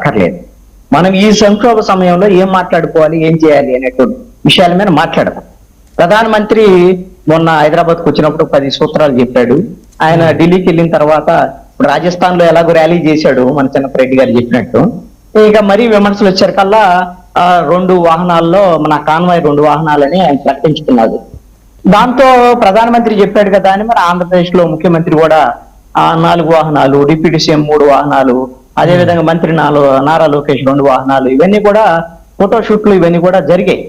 చెప్పక్కర్లేదు. మనం ఈ సంక్షోభ సమయంలో ఏం మాట్లాడుకోవాలి, ఏం చేయాలి అనేటువంటి విషయాల మీద మాట్లాడదాం. ప్రధానమంత్రి మొన్న హైదరాబాద్కు వచ్చినప్పుడు 10 సూత్రాలు చెప్పాడు. ఆయన ఢిల్లీకి వెళ్ళిన తర్వాత ఇప్పుడు రాజస్థాన్ లో ఎలాగో ర్యాలీ చేశాడు మన చిన్నపరెడ్డి గారు చెప్పినట్టు. ఇక మరీ విమర్శలు వచ్చారికల్లా 2 వాహనాల్లో మన కాన్వాయ్ 2 వాహనాలని ఆయన ప్రకటించుకున్నాడు. దాంతో ప్రధానమంత్రి చెప్పాడు కదా అని మరి ఆంధ్రప్రదేశ్ లో ముఖ్యమంత్రి కూడా 4 వాహనాలు, డిప్యూటీ సీఎం 3 వాహనాలు, అదేవిధంగా మంత్రి నారా లోకేష్ 2 వాహనాలు, ఇవన్నీ కూడా ఫోటోషూట్లు ఇవన్నీ కూడా జరిగాయి.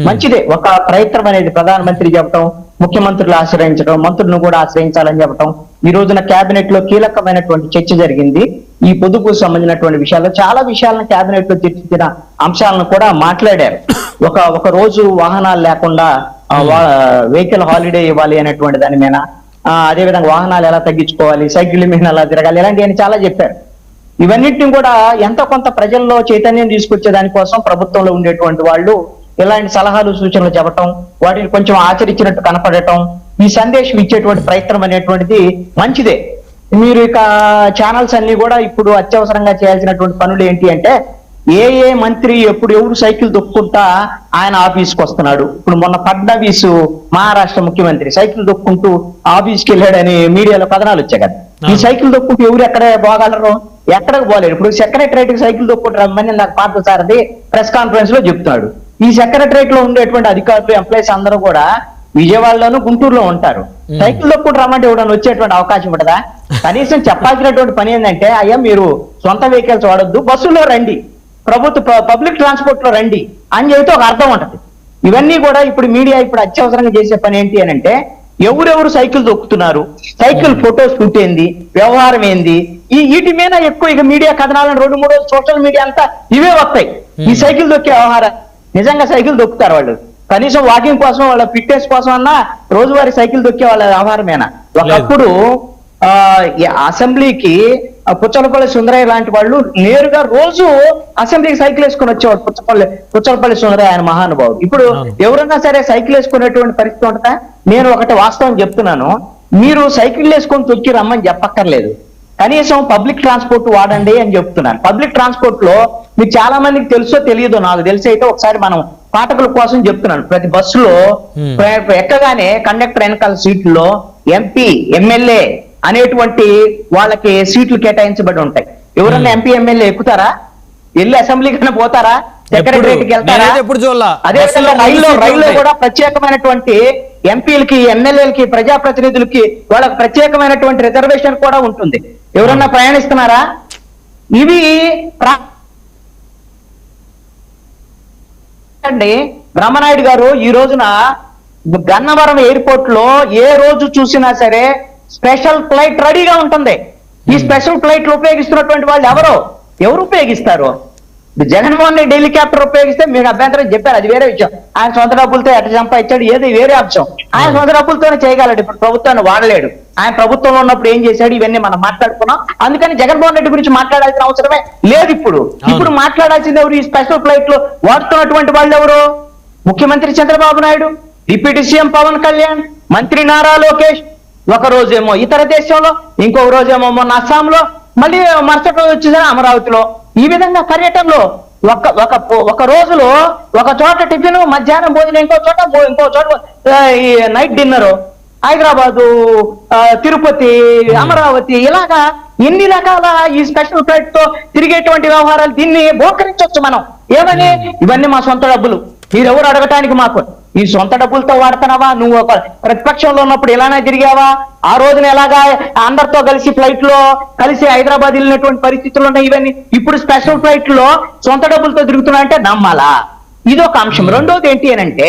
మంచిదే, ఒక ప్రయత్నం అనేది ప్రధానమంత్రి చెప్పడం, ముఖ్యమంత్రులు ఆశ్రయించడం, మంత్రులను కూడా ఆశ్రయించాలని చెప్పడం. ఈ రోజున కేబినెట్ లో కీలకమైనటువంటి చర్చ జరిగింది. ఈ పొదుపుకు సంబంధించినటువంటి విషయాల్లో చాలా విషయాలను కేబినెట్ లో చర్చించిన అంశాలను కూడా మాట్లాడారు. ఒక రోజు వాహనాలు లేకుండా వెహికల్ హాలిడే ఇవ్వాలి అనేటువంటి దాని మీద, అదేవిధంగా వాహనాలు ఎలా తగ్గించుకోవాలి, సైకిల్ మీద ఎలా తిరగాలి, ఇలాంటివన్నీ చాలా చెప్పారు. ఇవన్నిటిని కూడా ఎంతో కొంత ప్రజల్లో చైతన్యం తీసుకొచ్చే దానికోసం ప్రభుత్వంలో ఉండేటువంటి వాళ్ళు ఇలాంటి సలహాలు సూచనలు చెప్పటం, వాటిని కొంచెం ఆచరించినట్టు కనపడటం, ఈ సందేశం ఇచ్చేటువంటి ప్రయత్నం అనేటువంటిది మంచిదే. మీరు ఇక ఛానల్స్ అన్ని కూడా ఇప్పుడు అత్యవసరంగా చేయాల్సినటువంటి పనులు ఏంటి అంటే, ఏ మంత్రి ఎవరు సైకిల్ దొక్కుంటా ఆయన ఆఫీస్కి వస్తున్నాడు. ఇప్పుడు మొన్న ఫడ్నవీస్ మహారాష్ట్ర ముఖ్యమంత్రి సైకిల్ దొక్కుంటూ ఆఫీస్కి వెళ్ళాడని మీడియాలో కథనాలు వచ్చాయి కదా. ఈ సైకిల్ దొక్కుంటూ ఎవరు ఎక్కడ పోగలరు, ఎక్కడికి పోలేరు. ఇప్పుడు సెక్రటరేట్ సైకిల్ దొక్కుంటూ రమ్మని నాకు పాత సారథి ప్రెస్ కాన్ఫరెన్స్ లో చెప్తున్నాడు. ఈ సెక్రటరేట్ లో ఉండేటువంటి అధికారులు, ఎంప్లాయీస్ అందరూ కూడా విజయవాడలోను, గుంటూరులో ఉంటారు. సైకిల్ దొక్కుంటూ రమ్మంటే ఎవడన్నా వచ్చేటువంటి అవకాశం ఉంటుందా? కనీసం చెప్పాల్సినటువంటి పని ఏంటంటే, అయ్యా మీరు సొంత వెహికల్స్ వాడొద్దు, బస్సులో రండి, పబ్లిక్ ట్రాన్స్పోర్ట్ లో రండి అని చెబితే ఒక అర్థం ఉంటది. ఇవన్నీ కూడా ఇప్పుడు మీడియా ఇప్పుడు అత్యవసరంగా చేసే పని ఏంటి అని అంటే, ఎవరెవరు సైకిల్ దొక్కుతున్నారు, సైకిల్ ఫోటో షూట్ ఏంది, వ్యవహారం ఏంది, వీటి మీద ఎక్కువ ఇక మీడియా కథనాలను 2-3 సోషల్ మీడియా అంతా ఇవే వస్తాయి. ఈ సైకిల్ దొక్కే వ్యవహారం. నిజంగా సైకిల్ దొక్కుతారు వాళ్ళు, కనీసం వాకింగ్ కోసం, వాళ్ళ ఫిట్నెస్ కోసం అన్నా రోజువారీ సైకిల్ దొక్కే వాళ్ళ వ్యవహారమేనా? ఒకప్పుడు అసెంబ్లీకి పుచ్చలపల్లి సుందరయ్య లాంటి వాళ్ళు నేరుగా రోజు అసెంబ్లీకి సైకిల్ వేసుకొని వచ్చేవాడు. పుచ్చలపల్లి సుందరయ్య ఆయన మహానుభావుడు. ఇప్పుడు ఎవరన్నా సరే సైకిల్ వేసుకునేటువంటి పరిస్థితి ఉంటుందా? నేను ఒకటి వాస్తవం చెప్తున్నాను, మీరు సైకిల్ వేసుకొని తొక్కి రమ్మని చెప్పక్కర్లేదు, కనీసం పబ్లిక్ ట్రాన్స్పోర్ట్ వాడండి అని చెప్తున్నాను. పబ్లిక్ ట్రాన్స్పోర్ట్ లో మీకు చాలా మందికి తెలుసో తెలియదు, నాకు తెలిసి అయితే ఒకసారి మనం పాఠకుల కోసం చెప్తున్నాను. ప్రతి బస్సులో ఎక్కగానే కండక్టర్ వెనకాల సీట్లలో ఎంపీ, ఎమ్మెల్యే అనేటువంటి వాళ్ళకి సీట్లు కేటాయించబడి ఉంటాయి. ఎవరన్నా ఎంపీ, ఎమ్మెల్యే ఎక్కుతారా? వెళ్ళి అసెంబ్లీకి పోతారా? సెక్రటరీకి వెళ్తారా? అదే రైల్లో కూడా ప్రత్యేకమైనటువంటి ఎంపీలకి, ఎమ్మెల్యేలకి, ప్రజాప్రతినిధులకి వాళ్ళకి ప్రత్యేకమైనటువంటి రిజర్వేషన్ కూడా ఉంటుంది. ఎవరన్నా ప్రయాణిస్తున్నారా? ఇవి బ్రహ్మనాయుడు గారు ఈ రోజున గన్నవరం ఎయిర్పోర్ట్ లో ఏ రోజు చూసినా సరే స్పెషల్ ఫ్లైట్ రెడీగా ఉంటుంది. ఈ స్పెషల్ ఫ్లైట్లు ఉపయోగిస్తున్నటువంటి వాళ్ళు ఎవరు ఉపయోగిస్తారు? జగన్మోహన్ రెడ్డి హెలికాప్టర్ ఉపయోగిస్తే మీకు అభ్యంతరం చెప్పారు, అది వేరే విషయం. ఆయన సొంత డబ్బులతో ఎట్ట సంపాదించాడు, ఏది వేరే అంశం. ఆయన సొంత డబ్బులతోనే చేయగలడు. ఇప్పుడు ప్రభుత్వాన్ని వాడలేడు. ఆయన ప్రభుత్వంలో ఉన్నప్పుడు ఏం చేశాడు, ఇవన్నీ మనం మాట్లాడుకున్నాం. అందుకని జగన్మోహన్ రెడ్డి గురించి మాట్లాడాల్సిన అవసరమే లేదు. ఇప్పుడు మాట్లాడాల్సింది ఎవరు? ఈ స్పెషల్ ఫ్లైట్ లో వాడుతున్నటువంటి వాళ్ళు ఎవరు? ముఖ్యమంత్రి చంద్రబాబు నాయుడు, డిప్యూటీ సీఎం పవన్ కళ్యాణ్, మంత్రి నారా లోకేష్. ఒక రోజేమో ఇతర దేశంలో, ఇంకొక రోజేమో మొన్న అస్సాంలో, మళ్ళీ మరుసటి రోజు వచ్చేసరి అమరావతిలో. ఈ విధంగా పర్యటనలో ఒక రోజులో ఒక చోట టిఫిన్, మధ్యాహ్నం భోజనం ఇంకో చోట ఈ నైట్ డిన్నర్, హైదరాబాదు, తిరుపతి, అమరావతి, ఇలాగా ఎన్ని రకాల ఈ స్పెషల్ ఫ్లైట్ తో తిరిగేటువంటి వ్యవహారాలు. దీన్ని బోకరించవచ్చు మనం. ఏమని? ఇవన్నీ మా సొంత డబ్బులు, మీరెవరు అడగటానికి మాకు? ఈ సొంత డబ్బులతో వాడుతున్నావా? నువ్వు ఒక ప్రతిపక్షంలో ఉన్నప్పుడు ఇలానే తిరిగావా? ఆ రోజున ఎలాగా అందరితో కలిసి ఫ్లైట్ లో కలిసి హైదరాబాద్ వెళ్ళినటువంటి పరిస్థితులు ఉన్నాయి. ఇవన్నీ ఇప్పుడు స్పెషల్ ఫ్లైట్ లో సొంత డబ్బులతో తిరుగుతున్నా అంటే నమ్మాలా? ఇదొక అంశం. రెండోది ఏంటి అని అంటే,